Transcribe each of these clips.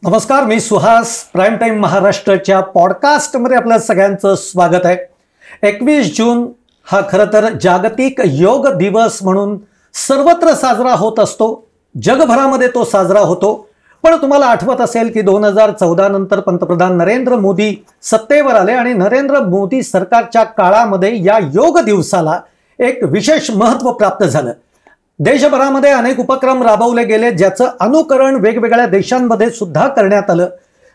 नमस्कार, मी Suhas. Prime time महाराष्ट्राच्या पॉडकास्टमध्ये आपल्या सगळ्यांचं स्वागत आहे. 21 जून हा खरं तर जागतिक योग दिवस म्हणून सर्वत्र साजरा होत असतो. जगभरामध्ये तो साजरा होतो. पण तुम्हाला आठवत असेल की 2014 नंतर पंतप्रधान नरेंद्र मोदी सत्तेवर आले आणि नरेंद्र मोदी सरकारच्या काळामध्ये या योग दिवसाला एक विशेष महत्त्व प्राप्त झालं. देशभरामध्ये अनेक उपक्रम राबवले गेले, ज्याचं अनुकरण वेगवेगळ्या देशांमध्ये सुद्धा करण्यात आलं.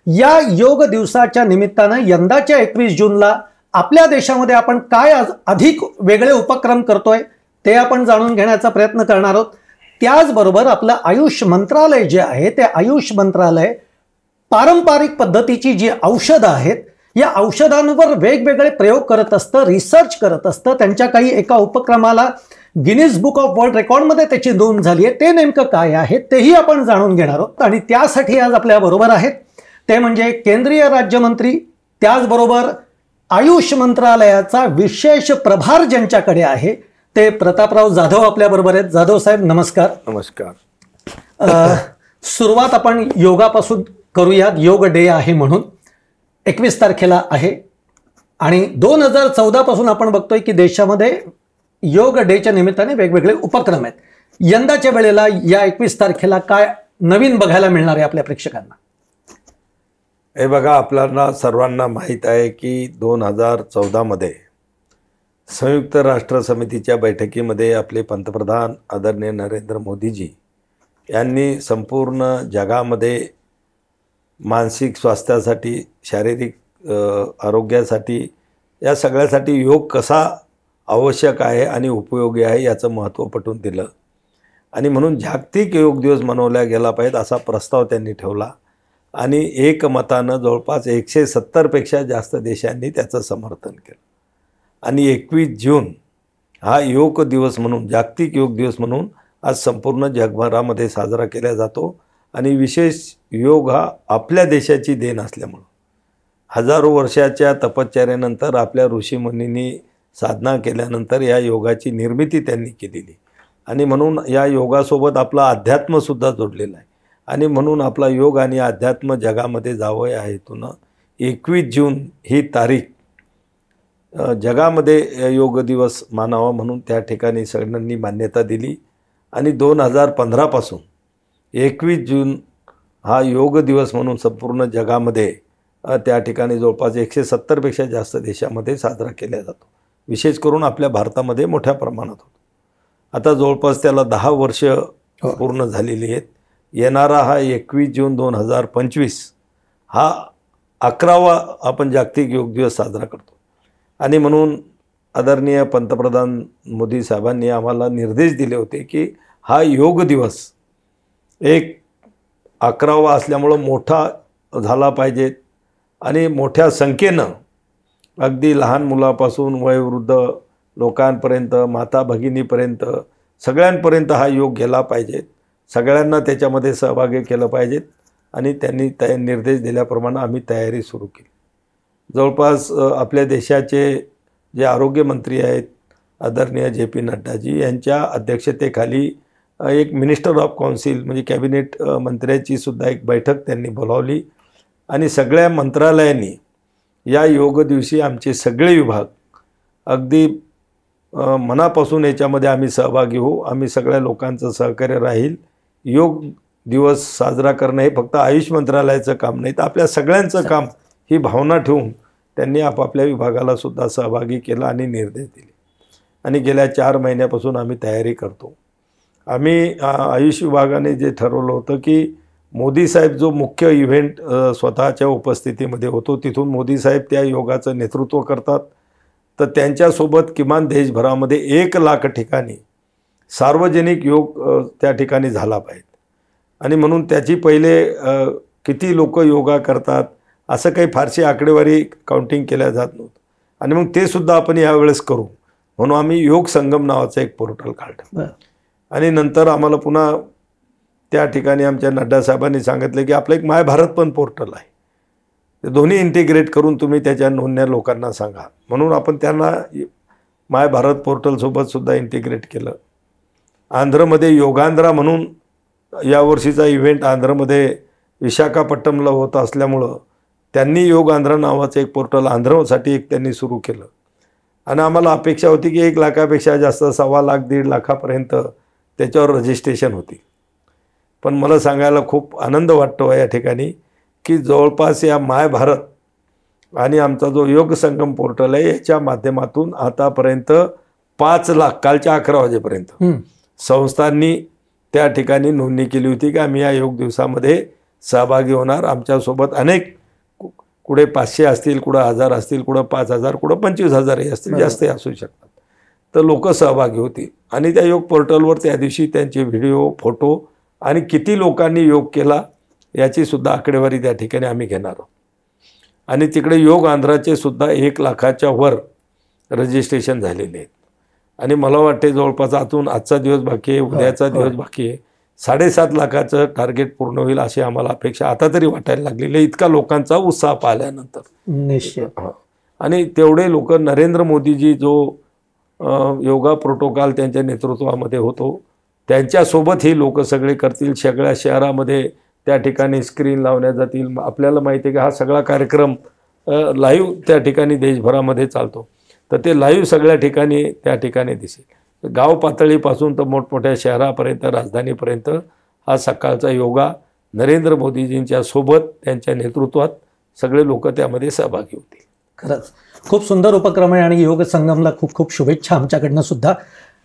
या योग दिवसाच्या निमित्तानं यंदाच्या 21 जूनला आपल्या देशामध्ये आपण काय अधिक वेगळे उपक्रम करतोय ते आपण जाणून घेण्याचा प्रयत्न करणार आहोत. त्याचबरोबर आपलं आयुष मंत्रालय जे आहे ते आयुष मंत्रालय पारंपरिक पद्धतीची जी औषधं आहेत या औषधांवर वेगवेगळे प्रयोग करत असतं, रिसर्च करत असतं. त्यांच्या काही एका उपक्रमाला गिनीज बुक ऑफ वर्ल्ड रेकॉर्डमध्ये त्याची नोंद झाली आहे. ते नेमकं काय आहे तेही आपण जाणून घेणार आहोत. आणि त्यासाठी आज आपल्या बरोबर आहेत ते म्हणजे केंद्रीय राज्यमंत्री, त्याचबरोबर आयुष मंत्रालयाचा विशेष प्रभार ज्यांच्याकडे आहे ते प्रतापराव जाधव आपल्या बरोबर आहेत. जाधव साहेब नमस्कार. नमस्कार. सुरुवात आपण योगापासून करूयात. योग डे आहे म्हणून 21 तारखेला आहे आणि 2014 पासून आपण बघतोय की देशामध्ये योग डेच्या निमित्ताने वेगवेगळे उपक्रम आहेत. यंदाच्या वेळेला या 21 तारखेला काय नवीन बघायला मिळणार आहे आपल्या प्रेक्षकांना? हे बघा, आपल्याला सर्वांना माहीत आहे की 2014 मध्ये संयुक्त राष्ट्र समितीच्या बैठकीमध्ये आपले पंतप्रधान आदरणीय नरेंद्र मोदीजी यांनी संपूर्ण जगामध्ये मानसिक स्वास्थ्यासाठी, शारीरिक आरोग्यासाठी, या सगळ्यासाठी योग कसा आवश्यक आहे आणि उपयोगी आहे याचं महत्त्व पटवून दिलं. आणि म्हणून जागतिक योग दिवस मनवला गेला पाहिजे असा प्रस्ताव त्यांनी ठेवला आणि एकमतानं जवळपास 170 पेक्षा जास्त देशांनी त्याचं समर्थन केलं. आणि 21 जून हा योग दिवस म्हणून, जागतिक योग दिवस म्हणून आज संपूर्ण जगभरामध्ये साजरा केला जातो. आणि विशेष योग हा आपल्या देशाची देण असल्यामुळं हजारो वर्षाच्या तपश्चर्यानंतर आपल्या ऋषीमुनींनी साधना केल्यानंतर या योगाची निर्मिती त्यांनी केलेली. आणि म्हणून या योगासोबत आपला अध्यात्मसुद्धा जोडलेला आहे. आणि म्हणून आपला योग आणि अध्यात्म जगामध्ये जावं या हेतूनं 21 जून ही तारीख जगामध्ये योग दिवस मानावा म्हणून त्या ठिकाणी सगळ्यांनी मान्यता दिली. आणि 2015 पासून 21 जून हा योग दिवस म्हणून संपूर्ण जगामध्ये त्या ठिकाणी जवळपास 170 पेक्षा जास्त देशामध्ये साजरा केला जातो. विशेष करून आपल्या भारतामध्ये मोठ्या प्रमाणात होतो. आता जवळपास त्याला 10 वर्ष पूर्ण झालेली आहेत. येणारा हा 21 जून 2025 हा 11वा आपण जागतिक योग दिवस साजरा करतो. आणि म्हणून आदरणीय पंतप्रधान मोदी साहेबांनी आम्हाला निर्देश दिले होते की हा योग दिवस एक 11वा असल्यामुळं मोठा झाला पाहिजे आणि मोठ्या संख्येनं अगदी लहान मुलापासून वयोवृद्ध लोकांपर्यंत, माता भगिनीपर्यंत सगळ्यांपर्यंत हा योग गेला पाहिजे. सगळ्यांना त्याच्यामध्ये सहभागी केलं पाहिजेत. आणि त्यांनी निर्देश दिल्याप्रमाणे आम्ही तयारी सुरू केली. जवळपास आपल्या देशाचे जे आरोग्यमंत्री आहेत आदरणीय JP नड्डाजी यांच्या अध्यक्षतेखाली एक मिनिस्टर ऑफ काउन्सिल म्हणजे कॅबिनेट मंत्र्याची सुद्धा एक बैठक त्यांनी बोलावली. आणि सगळ्या मंत्रालयांनी या योग दिवशी आमचे सगळे विभाग अगदी मनापासून याच्यामध्ये आम्ही सहभागी होऊ. आम्ही सगळ्या लोकांचं सहकार्य राहील. योग दिवस साजरा करणं हे फक्त आयुष मंत्रालयाचं काम नाही तर आपल्या सगळ्यांचं काम ही भावना ठेवून त्यांनी आपापल्या विभागाला सुद्धा सहभागी केलं आणि निर्देश दिले. आणि गेल्या 4 महिन्यापासून आम्ही तयारी करतो. आम्ही आयुष विभागाने जे ठरवलं होतं की मोदी साहेब जो मुख्य इव्हेंट स्वतःच्या उपस्थितीमध्ये होतो तिथून मोदी साहेब त्या योगाचं नेतृत्व करतात. तर त्यांच्यासोबत किमान देशभरामध्ये 1 लाख ठिकाणी सार्वजनिक योग त्या ठिकाणी झाला पाहिजे. आणि म्हणून त्याची पहिले किती लोक योगा करतात असं काही फारशी आकडेवारी काउंटिंग केल्या जात नव्हतं. आणि मग ते सुद्धा आपण यावेळेस करू म्हणून आम्ही योग संगम नावाचं एक पोर्टल काढलं. आणि नंतर आम्हाला पुन्हा त्या ठिकाणी आमच्या नड्डा साहेबांनी सांगितलं की आपलं एक माय भारत पण पोर्टल आहे, ते दोन्ही इंटिग्रेट करून तुम्ही त्याच्या नोंदण्या लोकांना सांगा. म्हणून आपण त्यांना माय भारत पोर्टलसोबतसुद्धा इंटिग्रेट केलं. आंध्रमध्ये योगांध्रा म्हणून यावर्षीचा इव्हेंट आंध्रमध्ये विशाखापट्टणमला होत असल्यामुळं त्यांनी योग आंध्र नावाचं एक पोर्टल आंध्रसाठी एक त्यांनी सुरू केलं आणि आम्हाला अपेक्षा होती की 1 लाखापेक्षा जास्त 1.25 लाख 1.5 लाखापर्यंत त्याच्यावर रजिस्ट्रेशन होती. पण मला सांगायला खूप आनंद वाटतो या ठिकाणी की जवळपास या माय भारत आणि आमचा जो योग संगम पोर्टल आहे याच्या माध्यमातून आतापर्यंत 5 लाख कालच्या 11 वाजेपर्यंत संस्थांनी त्या ठिकाणी नोंदणी केली होती की आम्ही या योग दिवसामध्ये सहभागी होणार. आमच्यासोबत अनेक कुठे 500 असतील, कुठं 1000 असतील, कुठं 5000, कुठं 25,000 असतील, जास्तही असू शकतात. तर लोक सहभागी होती आणि त्या योग पोर्टलवर त्या दिवशी त्यांचे व्हिडिओ फोटो आणि किती लोकांनी योग केला याची सुद्धा आकडेवारी त्या ठिकाणी आम्ही घेणार आहोत. आणि तिकडे योग आंध्राचे सुद्धा 1 लाखाच्या वर रजिस्ट्रेशन झालेले आहेत आणि मला वाटते जवळपास आजचा दिवस बाकी आहे, उद्याचा दिवस बाकी आहे. 7.5 लाखाचं टार्गेट पूर्ण होईल अशी आम्हाला अपेक्षा आता तरी वाटायला लागलेली आहे, इतका लोकांचा उत्साह पाहिल्यानंतर. निश्चित. आणि तेवढे लोक नरेंद्र मोदीजी जो योगा प्रोटोकॉल त्यांच्या नेतृत्वामध्ये होतो त्यांच्यासोबत ही लोक सगळे करतील. सगळ्या शहरामध्ये त्या ठिकाणी स्क्रीन लावण्यात जातील. आपल्याला माहिती आहे की हा सगळा कार्यक्रम लाईव्ह त्या ठिकाणी देशभरामध्ये चालतो, तर ते लाईव्ह सगळ्या ठिकाणी त्या ठिकाणी दिसेल. गाव पातळीपासून तर मोठमोठ्या शहरापर्यंत राजधानीपर्यंत हा सकाळचा योगा नरेंद्र मोदीजींच्या सोबत त्यांच्या नेतृत्वात सगळे लोक त्यामध्ये सहभागी होतील. खरंच खूप सुंदर उपक्रम आहे आणि योग संगमला खूप खूप शुभेच्छा आमच्याकडनं सुद्धा.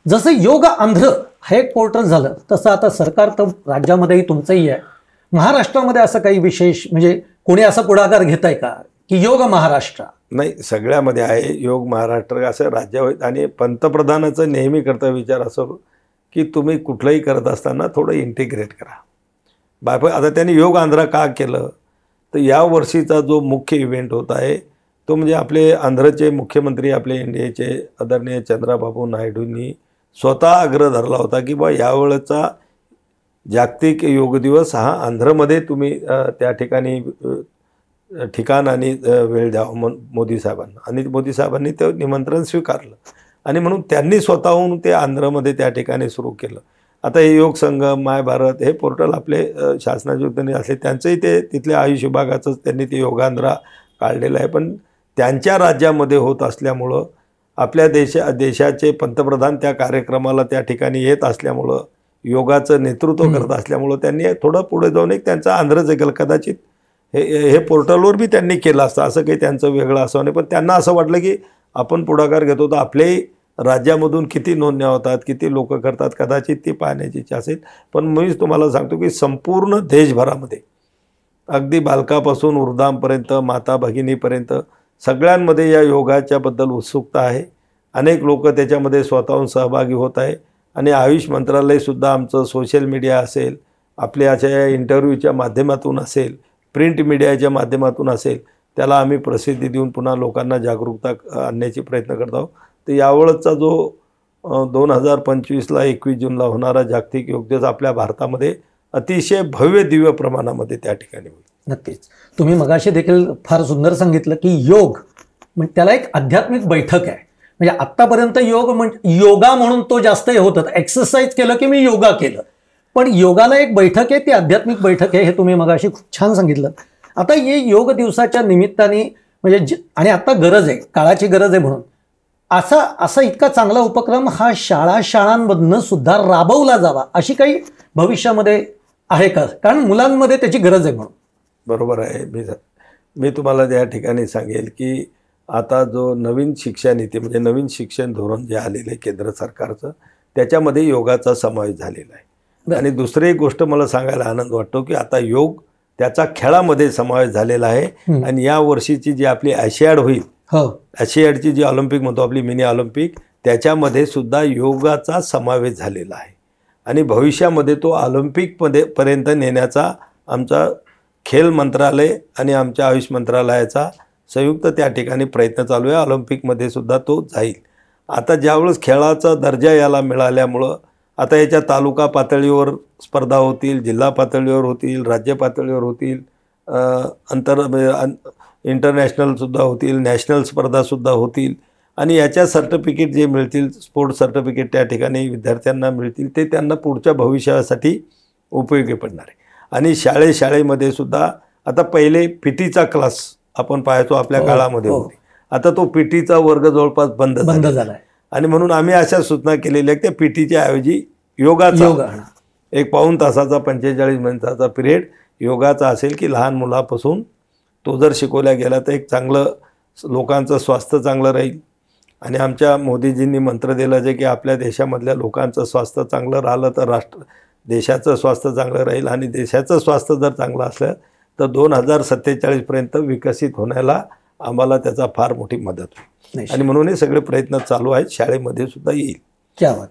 जसं योग आंध्र हे एक पोर्टल झालं तसं आता सरकार तर राज्यामध्येही तुमचंही आहे. महाराष्ट्रामध्ये असं काही विशेष म्हणजे कोणी असा पुढाकार घेत आहे का की योग महाराष्ट्र? नाही, सगळ्यामध्ये आहे योग महाराष्ट्र असं राज्य होईल. आणि पंतप्रधानाचं नेहमी करता विचार असं की तुम्ही कुठलंही करत असताना थोडं इंटिग्रेट करा. आता त्यांनी योग आंध्र का केलं तर या वर्षीचा जो मुख्य इव्हेंट होत आहे तो म्हणजे आपले आंध्रचे मुख्यमंत्री आपले इंडियाचे आदरणीय चंद्राबाबू नायडूंनी स्वतः आग्रह धरला होता की बा यावेळेचा जागतिक योग दिवस हा आंध्रमध्ये तुम्ही त्या ठिकाणी ठिकाण आणि वेळ द्यावा मोदी साहेबांना. आणि मोदी साहेबांनी ते निमंत्रण स्वीकारलं आणि म्हणून त्यांनी स्वतःहून ते आंध्रमध्ये त्या ठिकाणी सुरू केलं. आता हे योग संगम माय भारत हे पोर्टल आपले शासनाचे उद्योनी असले त्यांचंही ते तिथल्या आयुष विभागाचंच त्यांनी ते योगांध्रा काढलेलं आहे. पण त्यांच्या राज्यामध्ये होत असल्यामुळं आपल्या देशाचे पंतप्रधान त्या कार्यक्रमाला त्या ठिकाणी येत असल्यामुळं योगाचं नेतृत्व करत असल्यामुळं त्यांनी थोडं पुढे जाऊन एक त्यांचा आंध्रच केलं. कदाचित हे पोर्टलवर बी त्यांनी केलं असतं, असं काही त्यांचं वेगळं असं नाही. पण त्यांना असं वाटलं की आपण पुढाकार घेतो तर आपल्याही राज्यामधून किती नोंदण्या होतात, किती लोक करतात, कदाचित ती पाहण्याची इच्छा असेल. पण मीच तुम्हाला सांगतो की संपूर्ण देशभरामध्ये अगदी बालकापासून वृद्धांपर्यंत माता भगिनीपर्यंत सगळ्यांमध्ये या योगाच्याबद्दल उत्सुकता आहे. अनेक लोक त्याच्यामध्ये स्वतःहून सहभागी होत आहे. आणि आयुष मंत्रालयसुद्धा आमचं सोशल मीडिया असेल, आपल्या अशा इंटरव्ह्यूच्या माध्यमातून असेल, प्रिंट मीडियाच्या माध्यमातून असेल, त्याला आम्ही प्रसिद्धी देऊन पुन्हा लोकांना जागरूकता आणण्याचे प्रयत्न करत आहोत. तर यावेळेसचा जो 2025ला 21 जूनला होणारा जागतिक योग दिवस आपल्या भारतामध्ये अतिशय भव्य दिव्य प्रमाणामध्ये त्या ठिकाणी होईल. नक्कीच. तुम्ही मगाशी देखील फार सुंदर सांगितलं की योग म्हणजे त्याला एक आध्यात्मिक बैठक आहे. म्हणजे आत्तापर्यंत योगा म्हणून तो जास्त हे होतं, एक्सरसाइज केलं की मी योगा केलं, पण योगाला एक बैठक आहे, ती आध्यात्मिक बैठक आहे. हे तुम्ही मगाशी खूप छान सांगितलं. आता हे योग दिवसाच्या निमित्ताने म्हणजे आणि आता गरज आहे, काळाची गरज आहे म्हणून असा इतका चांगला उपक्रम हा शाळांमधनं सुद्धा राबवला जावा अशी काही भविष्यामध्ये आहे का? कारण मुलांमध्ये त्याची गरज आहे म्हणून. बरोबर आहे. मी तुम्हाला त्या ठिकाणी सांगेल की आता जो नवीन शिक्षा नीती म्हणजे नवीन शिक्षण धोरण जे आलेलं आहे केंद्र सरकारचं त्याच्यामध्ये योगाचा समावेश झालेला आहे. आणि दुसरी एक गोष्ट मला सांगायला आनंद वाटतो की आता योग त्याचा खेळामध्ये समावेश झालेला आहे. आणि या वर्षीची जी आपली आशियाड होईल, आशियाडची जी ऑलिम्पिक म्हणतो आपली मिनी ऑलिम्पिक, त्याच्यामध्ये सुद्धा योगाचा समावेश झालेला आहे. आणि भविष्यामध्ये तो ऑलिम्पिकमध्ये पर्यंत नेण्याचा आमचा खेल मंत्रालय आणि आमच्या आयुष मंत्रालयाचा संयुक्त त्या ठिकाणी प्रयत्न चालू आहे. ऑलिम्पिकमध्ये सुद्धा तो जाईल. आता ज्यावेळेस खेळाचा दर्जा याला मिळाल्यामुळं आता याच्या तालुका पातळीवर स्पर्धा होतील, जिल्हा पातळीवर होतील, राज्य पातळीवर होतील, इंटरनॅशनलसुद्धा होतील, नॅशनल स्पर्धासुद्धा होतील. आणि याच्या सर्टिफिकेट जे मिळतील, स्पोर्ट्स सर्टिफिकेट त्या ठिकाणी विद्यार्थ्यांना मिळतील, ते त्यांना पुढच्या भविष्यासाठी उपयोगी पडणार आहे. आणि शाळेमध्ये सुद्धा आता पहिले पीटीचा क्लास आपण पाहायचो आपल्या काळामध्ये होते, आता तो पीटीचा वर्ग जवळपास बंद झालाय. आणि म्हणून आम्ही अशा सूचना केलेल्या की त्या पीटीच्या ऐवजी योगाचा एक पाऊण तासाचा 45 मिनिटाचा पिरियड योगाचा असेल की लहान मुलापासून तो जर शिकवल्या गेला तर एक चांगलं लोकांचं स्वास्थ्य चांगलं राहील. आणि आमच्या मोदीजींनी मंत्र दिलं जे की आपल्या देशामधल्या लोकांचं स्वास्थ्य चांगलं राहिलं तर देशाचं स्वास्थ्य चांगलं राहील. आणि देशाचं स्वास्थ्य जर चांगलं असलं तर 2047पर्यंत विकसित होण्याला आम्हाला त्याचा फार मोठी मदत होईल. आणि म्हणून हे सगळे प्रयत्न चालू आहेत, शाळेमध्ये सुद्धा येईल.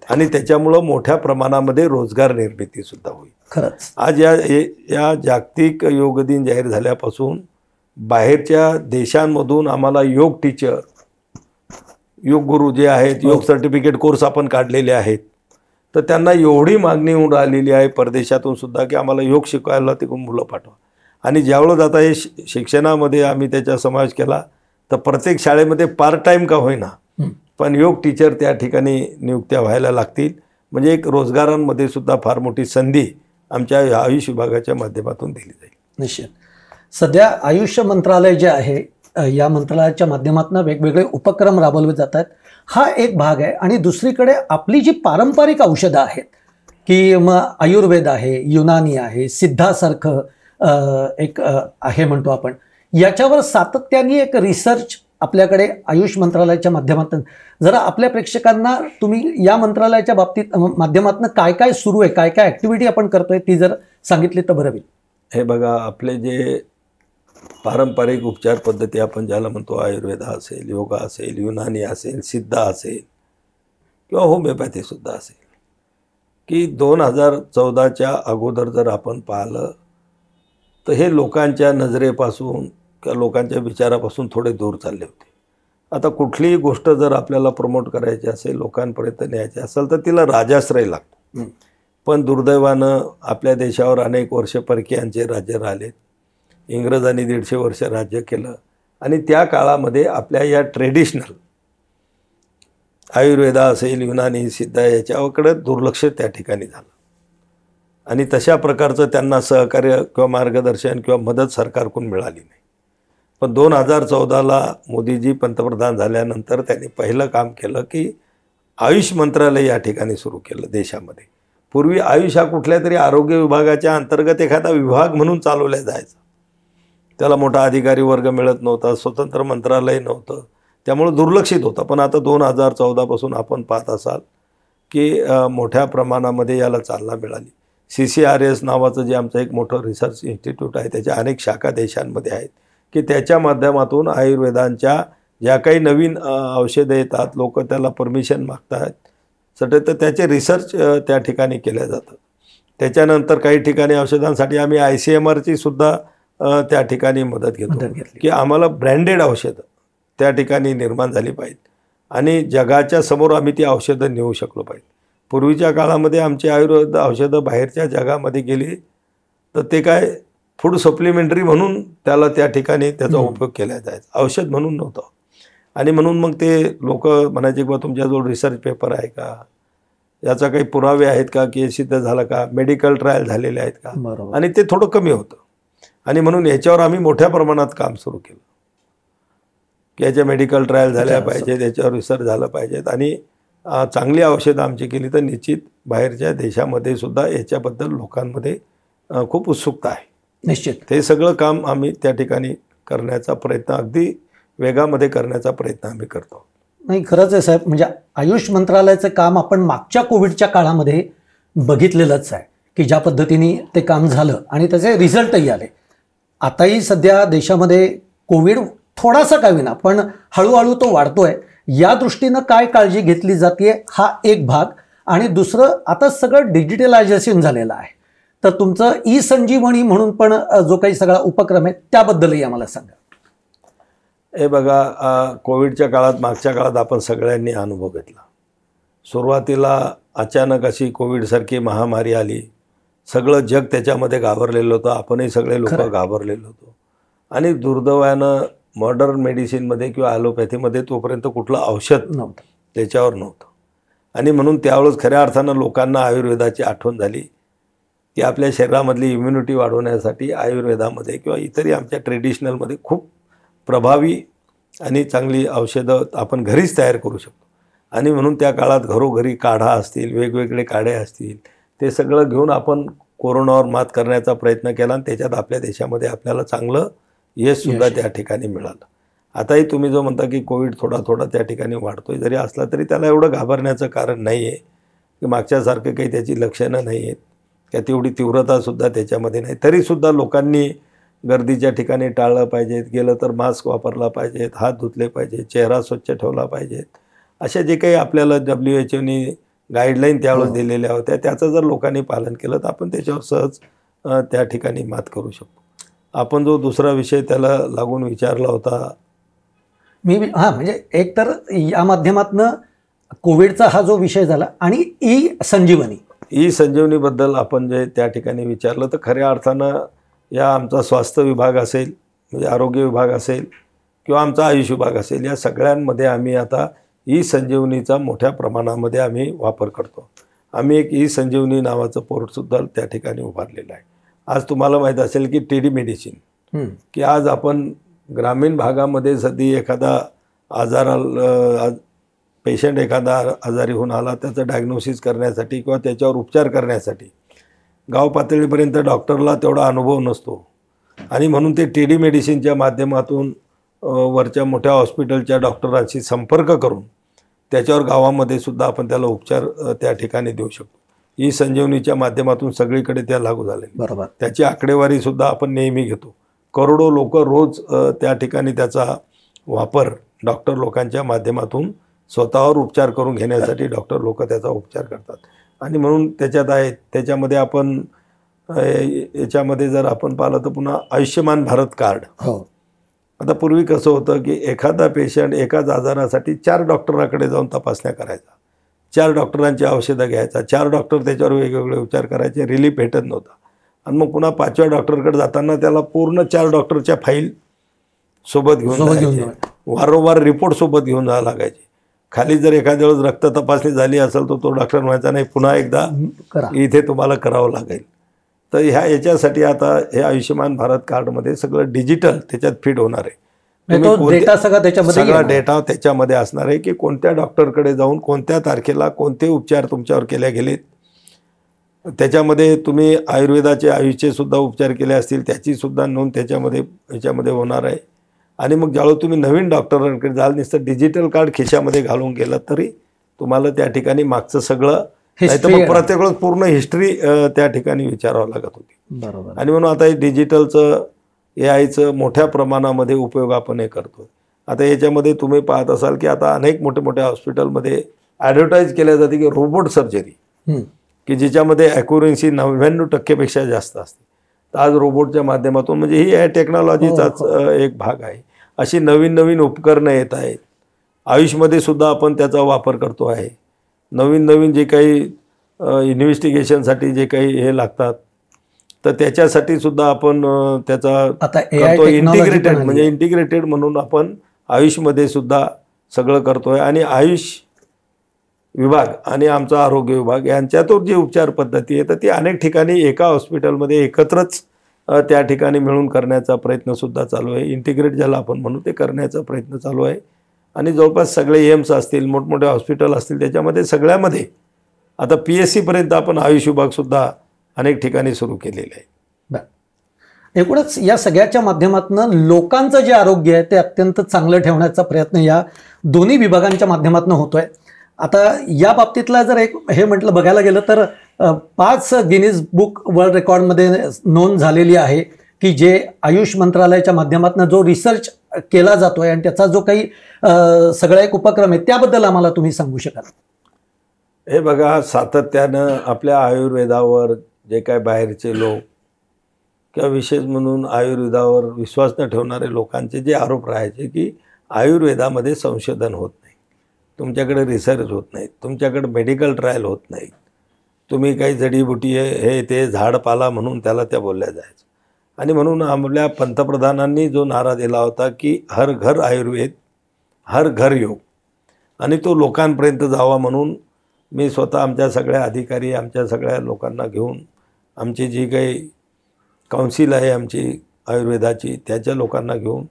आणि त्याच्यामुळं मोठ्या प्रमाणामध्ये रोजगार निर्मिती सुद्धा होईल. खरंच आज या जागतिक योग दिन जाहीर झाल्यापासून बाहेरच्या देशांमधून आम्हाला योग टीचर, योग गुरु जे आहेत, योग सर्टिफिकेट कोर्स आपण काढलेले आहेत, तर त्यांना एवढी मागणी होऊन राहिलेली आहे परदेशातून सुद्धा की आम्हाला योग शिकवायला तिकडून मुलं पाठवा. आणि ज्यावेळेस आता हे शिक्षणामध्ये आम्ही त्याचा समावेश केला तर प्रत्येक शाळेमध्ये पार्ट टाईम का होईना पण योग टीचर त्या ठिकाणी नियुक्त्या व्हायला लागतील. म्हणजे एक रोजगारांमध्ये सुद्धा फार मोठी संधी आमच्या आयुष विभागाच्या माध्यमातून दिली जाईल. निश्चित. सध्या आयुष मंत्रालय जे आहे या मंत्रालयाच्या माध्यमातून वेगवेगळे उपक्रम राबवले जातात, हा एक भाग आहे. आणि दुसरीकडे आपली जी पारंपरिक औषधं आहेत की मग आयुर्वेद आहे, युनानी आहे, सिद्धासारखं एक आहे म्हणतो आपण, याच्यावर सातत्याने एक रिसर्च आपल्याकडे आयुष मंत्रालयाच्या माध्यमातून, जरा आपल्या प्रेक्षकांना तुम्ही या मंत्रालयाच्या बाबतीत माध्यमातून काय काय सुरू आहे, काय काय ॲक्टिव्हिटी आपण करतोय ती जर सांगितली तर बरं होईल. हे बघा, आपले जे पारंपरिक उपचार पद्धती आपण ज्याला म्हणतो, आयुर्वेद असेल, योगा असेल, युनानी असेल, सिद्धा असेल किंवा होमिओपॅथीसुद्धा असेल, की 2014च्या अगोदर जर आपण पाहिलं तर हे लोकांच्या नजरेपासून किंवा लोकांच्या विचारापासून थोडे दूर चालले होते. आता कुठलीही गोष्ट जर आपल्याला प्रमोट करायची असेल, लोकांपर्यंत न्यायची असेल तर तिला राजाश्रय लागतो. पण दुर्दैवानं आपल्या देशावर अनेक वर्ष परकीयांचे राज्य राहिलेत. इंग्रजांनी 150 वर्ष राज्य केलं आणि त्या काळामध्ये आपल्या या ट्रेडिशनल आयुर्वेद असेल, युनानी, सिद्धा याच्याकडे दुर्लक्ष त्या ठिकाणी झालं. आणि तशा प्रकारचं त्यांना सहकार्य किंवा मार्गदर्शन किंवा मदत सरकारकडून मिळाली नाही. पण 2014ला मोदीजी पंतप्रधान झाल्यानंतर त्यांनी पहिलं काम केलं की आयुष मंत्रालय या ठिकाणी सुरू केलं देशामध्ये. पूर्वी आयुष हा कुठल्या तरी आरोग्य विभागाच्या अंतर्गत एखादा विभाग म्हणून चालवला जायचा. त्याला मोठा अधिकारी वर्ग मिळत नव्हता, स्वतंत्र मंत्रालय नव्हतं, त्यामुळे दुर्लक्षित होतं. पण आता 2014पासून आपण पाहत असाल की मोठ्या प्रमाणामध्ये याला चालना मिळाली. CCRS नावाचं जे आमचं एक मोठं रिसर्च इन्स्टिट्यूट आहे, त्याच्या अनेक शाखा देशांमध्ये आहेत की त्याच्या माध्यमातून आयुर्वेदांच्या ज्या काही नवीन औषधं येतात, लोक त्याला परमिशन मागतात, तर त्याचे रिसर्च त्या ठिकाणी केले जातात. त्याच्यानंतर काही ठिकाणी औषधांसाठी आम्ही ICMRची सुद्धा त्या ठिकाणी मदत घेतो की आम्हाला ब्रँडेड औषधं त्या ठिकाणी निर्माण झाली पाहिजे आणि जगाच्या समोर आम्ही ती औषधं नेऊ शकलो पाहिजे. पूर्वीच्या काळामध्ये आमची आयुर्वेद औषधं बाहेरच्या जगामध्ये गेली तर ते काय फूड सप्लिमेंटरी म्हणून त्याला त्या ठिकाणी त्याचा उपयोग केला जायचा, औषध म्हणून नव्हतं. आणि म्हणून मग ते लोक म्हणायचे की बा तुमच्याजवळ रिसर्च पेपर आहे का, याचा काही पुरावे आहेत का की हे सिद्ध झालं का, मेडिकल ट्रायल झालेले आहेत का, आणि ते थोडं कमी होतं. आणि म्हणून याच्यावर आम्ही मोठ्या प्रमाणात काम सुरू केलं की याच्या मेडिकल ट्रायल झाल्या पाहिजेत, याच्यावर रिसर्च झालं पाहिजेत आणि चांगली औषधं आमची केली तर निश्चित बाहेरच्या देशामध्ये सुद्धा याच्याबद्दल लोकांमध्ये खूप उत्सुकता आहे. निश्चित ते सगळं काम आम्ही त्या ठिकाणी करण्याचा प्रयत्न, अगदी वेगामध्ये करण्याचा प्रयत्न आम्ही करतो. नाही, खरंच आहे साहेब. म्हणजे आयुष मंत्रालयाचं काम आपण मागच्या कोविडच्या काळामध्ये बघितलेलंच आहे की ज्या पद्धतीने ते काम झालं आणि त्याचे रिझल्टही आले. आताही सध्या देशामध्ये कोविड थोडासा का विना पण हळूहळू तो वाढतोय. या दृष्टीनं काय काळजी घेतली जाते हा एक भाग. आणि दुसरं, आता सगळं डिजिटलायझेशन झालेलं आहे, तर तुमचं ई-संजीवनी म्हणून पण जो काही सगळा उपक्रम आहे त्याबद्दलही आम्हाला सांगा. हे बघा, कोविडच्या काळात, मागच्या काळात आपण सगळ्यांनी अनुभव घेतला. सुरुवातीला अचानक अशी कोविडसारखी महामारी आली, सगळं जग त्याच्यामध्ये घाबरलेलं होतं, आपणही सगळे लोक घाबरलेलो होतो. आणि दुर्दैवानं मॉडर्न मेडिसिनमध्ये किंवा ॲलोपॅथीमध्ये तोपर्यंत कुठलं औषध नव्हतं, त्याच्यावर नव्हतं. आणि म्हणून त्यावेळेस खऱ्या अर्थानं लोकांना आयुर्वेदाची आठवण झाली. की आपल्या शरीरामधली इम्युनिटी वाढवण्यासाठी आयुर्वेदामध्ये किंवा इतरही आमच्या ट्रेडिशनलमध्ये खूप प्रभावी आणि चांगली औषधं आपण घरीच तयार करू शकतो. आणि म्हणून त्या काळात घरोघरी काढा असतील, वेगवेगळे काढे असतील, ते सगळं घेऊन आपण कोरोनावर मात करण्याचा प्रयत्न केला आणि त्याच्यात आपल्या देशामध्ये आपल्याला चांगलं यशसुद्धा त्या ठिकाणी मिळालं. आताही तुम्ही जो म्हणता की कोविड थोडा थोडा त्या ठिकाणी वाढतोय, जरी असला तरी त्याला एवढं घाबरण्याचं कारण नाही आहे की मागच्यासारखं काही त्याची लक्षणं नाही आहेत किंवा तेवढी तीव्रतासुद्धा त्याच्यामध्ये नाही. तरीसुद्धा लोकांनी गर्दीच्या ठिकाणी टाळलं पाहिजेत, गेलं तर मास्क वापरला पाहिजेत, हात धुतले पाहिजे, चेहरा स्वच्छ ठेवला पाहिजेत. अशा जे काही आपल्याला WHO गाईडलाईन त्यावेळेस दिलेल्या होत्या त्याचं जर लोकांनी पालन केलं तर आपण त्याच्यावर सहज त्या ठिकाणी मात करू शकतो. आपण जो दुसरा विषय त्याला लागून विचारला होता, म्हणजे एक तर या माध्यमातनं कोविडचा हा जो विषय झाला आणि ई संजीवनीबद्दल आपण जे त्या ठिकाणी विचारलं तर खऱ्या अर्थानं या आमचा स्वास्थ्य विभाग असेल, म्हणजे आरोग्य विभाग असेल किंवा आमचा आयुष विभाग असेल, या सगळ्यांमध्ये आम्ही आता ई संजीवनीचा मोठ्या प्रमाणामध्ये आम्ही वापर करतो. आम्ही एक ई संजीवनी नावाचं पोर्टसुद्धा त्या ठिकाणी उभारलेलं आहे. आज तुम्हाला माहीत असेल की टेलिमेडिसिन, की आज आपण ग्रामीण भागामध्ये सध्या एखादा पेशंट एखादा आजारी होऊन आला, त्याचं डायग्नोसिस करण्यासाठी किंवा त्याच्यावर उपचार करण्यासाठी गाव पातळीपर्यंत डॉक्टरला तेवढा अनुभव नसतो आणि म्हणून ते टेलिमेडिसिनच्या माध्यमातून वरच्या मोठ्या हॉस्पिटलच्या डॉक्टरांशी संपर्क करून त्याच्यावर गावामध्ये सुद्धा आपण त्याला उपचार त्या ठिकाणी देऊ शकतो. ई संजीवनीच्या माध्यमातून सगळीकडे त्या लागू झाले. बरोबर. त्याची आकडेवारीसुद्धा आपण नेहमी घेतो. करोडो लोक रोज त्या ठिकाणी त्याचा वापर डॉक्टर लोकांच्या माध्यमातून स्वतःवर उपचार करून घेण्यासाठी डॉक्टर लोक त्याचा उपचार करतात. आणि म्हणून त्याच्यात आहे, त्याच्यामध्ये आपण याच्यामध्ये जर आपण पाहिलं तर पुन्हा आयुष्यमान भारत कार्ड. आता पूर्वी कसं होतं की एखादा पेशंट एकाच आजारासाठी 4 डॉक्टरांकडे जाऊन तपासण्या करायचा, 4 डॉक्टरांची औषधं घ्यायचा, 4 डॉक्टर त्याच्यावर वेगवेगळे उपचार करायचे, रिलीफ भेटत नव्हता. आणि मग पुन्हा 5व्या डॉक्टरकडे जाताना त्याला पूर्ण 4 डॉक्टरच्या फाईल सोबत घेऊन जायचे, वारंवार रिपोर्ट सोबत घेऊन जावं लागायचे. खाली जर एखाद्या वेळेस रक्त तपासणी झाली असेल तर तो डॉक्टर म्हणायचा नाही, पुन्हा एकदा इथे तुम्हाला करावं लागेल. तर याच्यासाठी आता हे आयुष्यमान भारत कार्डमध्ये सगळं डिजिटल त्याच्यात फिट होणार आहे. सगळा डेटा त्याच्यामध्ये असणार आहे की कोणत्या डॉक्टरकडे जाऊन कोणत्या तारखेला कोणते उपचार तुमच्यावर केले गेलेत. त्याच्यामध्ये तुम्ही आयुर्वेदाचे आयुषचे सुद्धा उपचार केले असतील त्याचीसुद्धा नोंद याच्यामध्ये होणार आहे. आणि मग ज्यावेळेस तुम्ही नवीन डॉक्टरांकडे जाल, नुसतं डिजिटल कार्ड खिशामध्ये घालून गेलं तरी तुम्हाला त्या ठिकाणी मागचं सगळं, नाही तर मग प्रत्येक वेळेस पूर्ण हिस्ट्री त्या ठिकाणी विचारावं लागत होती. बरोबर. आणि म्हणून आता हे डिजिटलचं AIचं मोठ्या प्रमाणामध्ये उपयोग आपण हे करतो. आता याच्यामध्ये तुम्ही पाहत असाल की आता अनेक मोठ्या हॉस्पिटलमध्ये ॲडव्हर्टाईज केल्या जाते की रोबोट सर्जरी, की ज्याच्यामध्ये ॲक्युरन्सी 99% जास्त असते. तर आज रोबोटच्या माध्यमातून, म्हणजे ही या टेक्नॉलॉजीचाच एक भाग आहे. अशी नवीन उपकरणं येत आहेत. आयुषमध्ये सुद्धा आपण त्याचा वापर करतो आहे. नवीन जे काही इन्व्हेस्टिगेशनसाठी जे काही हे लागतात तर त्याच्यासाठी सुद्धा आपण त्याचा करतो इंटिग्रेटेड, म्हणजे इंटिग्रेटेड म्हणून आपण आयुषमध्ये सुद्धा सगळं करतो आहे. आणि आयुष विभाग आणि आमचा आरोग्य विभाग यांच्यातून जी उपचार पद्धती आहे तर ती अनेक ठिकाणी एका हॉस्पिटलमध्ये एकत्रच त्या ठिकाणी मिळून करण्याचा प्रयत्नसुद्धा चालू आहे. इंटिग्रेट ज्याला आपण म्हणू ते करण्याचा प्रयत्न चालू आहे. आणि जवळपास सगळे एम्स असतील, मोठमोठे हॉस्पिटल असतील, त्याच्यामध्ये सगळ्यामध्ये आता PSCपर्यंत आपण आयुष विभागसुद्धा अनेक ठिकाणी सुरू केलेले आहे. एकूणच या सगळ्याच्या माध्यमातून लोकांचं जे आरोग्य आहे ते अत्यंत चांगलं ठेवण्याचा प्रयत्न या दोन्ही विभागांच्या माध्यमातून होतोय. आता या बाबतीतला जर एक हे म्हटलं बघायला गेलं तर 5 गिनीज बुक वर्ल्ड रेकॉर्डमध्ये नोंद झालेली आहे की जे आयुष मंत्रालयाच्या माध्यमातून जो रिसर्च केला जातोय आणि त्याचा जो काही सगळा एक उपक्रम आहे त्याबद्दल आम्हाला तुम्ही सांगू शकाल? हे बघा, सातत्यानं आपल्या आयुर्वेदावर जे काय बाहेरचे लोक किंवा विशेष म्हणून आयुर्वेदावर विश्वास न ठेवणारे लोकांचे जे आरोप राहायचे की आयुर्वेदामध्ये संशोधन होत नाही, तुमच्याकडे रिसर्च होत नाही, तुमच्याकडे मेडिकल ट्रायल होत नाही, तुम्ही काही जडीबुटी हे ते झाडपाला म्हणून त्याला त्या बोलल्या जायचं. आणि म्हणून आपल्या पंतप्रधानांनी जो नारा दिला होता की हर घर आयुर्वेद हर घर योग, आणि तो लोकांपर्यंत जावा म्हणून मी स्वतः आमच्या सगळ्या अधिकारी आमच्या सगळ्या लोकांना घेऊन आमची जी काही काउन्सिल आहे आमची आयुर्वेदाची, त्याच्या लोकांना घेऊन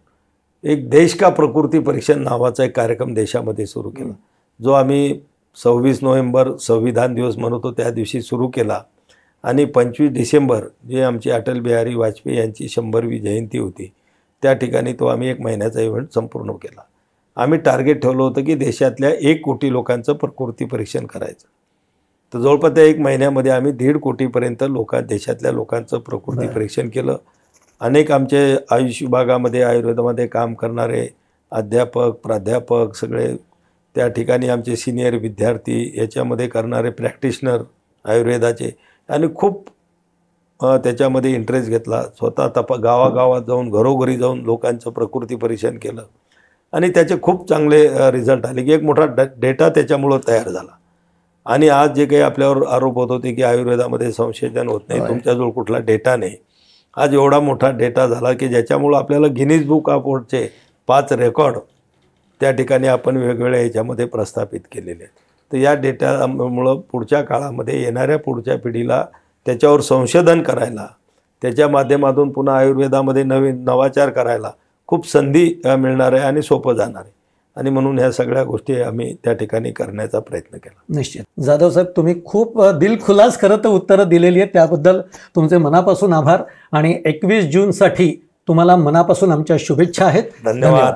एक देश का प्रकृती परीक्षण नावाचा एक कार्यक्रम देशामध्ये सुरू केला, जो आम्ही 26 नोव्हेंबर संविधान दिवस म्हणतो त्या दिवशी सुरू केला. आणि 25 डिसेंबर जे आमची अटल बिहारी वाजपेयी यांची 100वी जयंती होती, त्या ठिकाणी तो आम्ही 1 महिन्याचा इव्हेंट संपूर्ण केला. आम्ही टार्गेट ठेवलं होतं की देशातल्या 1 कोटी लोकांचं प्रकृती परीक्षण करायचं. तर जवळपास त्या 1 महिन्यामध्ये आम्ही 1.5 कोटीपर्यंत देशातल्या लोकांचं प्रकृती परीक्षण केलं. अनेक आमचे आयुष विभागामध्ये आयुर्वेदामध्ये काम करणारे अध्यापक प्राध्यापक सगळे त्या ठिकाणी आमचे सिनियर विद्यार्थी याच्यामध्ये करणारे प्रॅक्टिशनर आयुर्वेदाचे, आणि खूप त्याच्यामध्ये इंटरेस्ट घेतला. स्वतः गावागावात जाऊन घरोघरी जाऊन लोकांचं प्रकृती परीक्षण केलं आणि त्याचे खूप चांगले रिझल्ट आले की एक मोठा डेटा त्याच्यामुळं तयार झाला. आणि आज जे काही आपल्यावर आरोप होत होते की आयुर्वेदामध्ये संशोधन होत नाही, तुमच्याजवळ कुठला डेटा नाही, आज एवढा मोठा डेटा झाला की ज्याच्यामुळं आपल्याला गिनीज बुक ऑफ वर्ल्डचे 5 रेकॉर्ड त्या ठिकाणी आपण वेगवेगळ्या ह्याच्यामध्ये प्रस्थापित केलेले आहेत. तर या डेटामुळं पुढच्या काळामध्ये येणाऱ्या पुढच्या पिढीला त्याच्यावर संशोधन करायला, त्याच्या माध्यमातून पुन्हा आयुर्वेदामध्ये नवाचार करायला खूप संधी मिळणार आहे आणि सोपं जाणार आहे. आणि म्हणून ह्या सगळ्या गोष्टी आम्ही त्या ठिकाणी करण्याचा प्रयत्न केला. निश्चित. जाधव साहेब, तुम्ही खूप दिलखुलास खरं तर उत्तरं दिलेली आहेत, त्याबद्दल तुमचे मनापासून आभार. आणि 21 जूनसाठी तुम्हाला मनापासून आमच्या शुभेच्छा आहेत. धन्यवाद.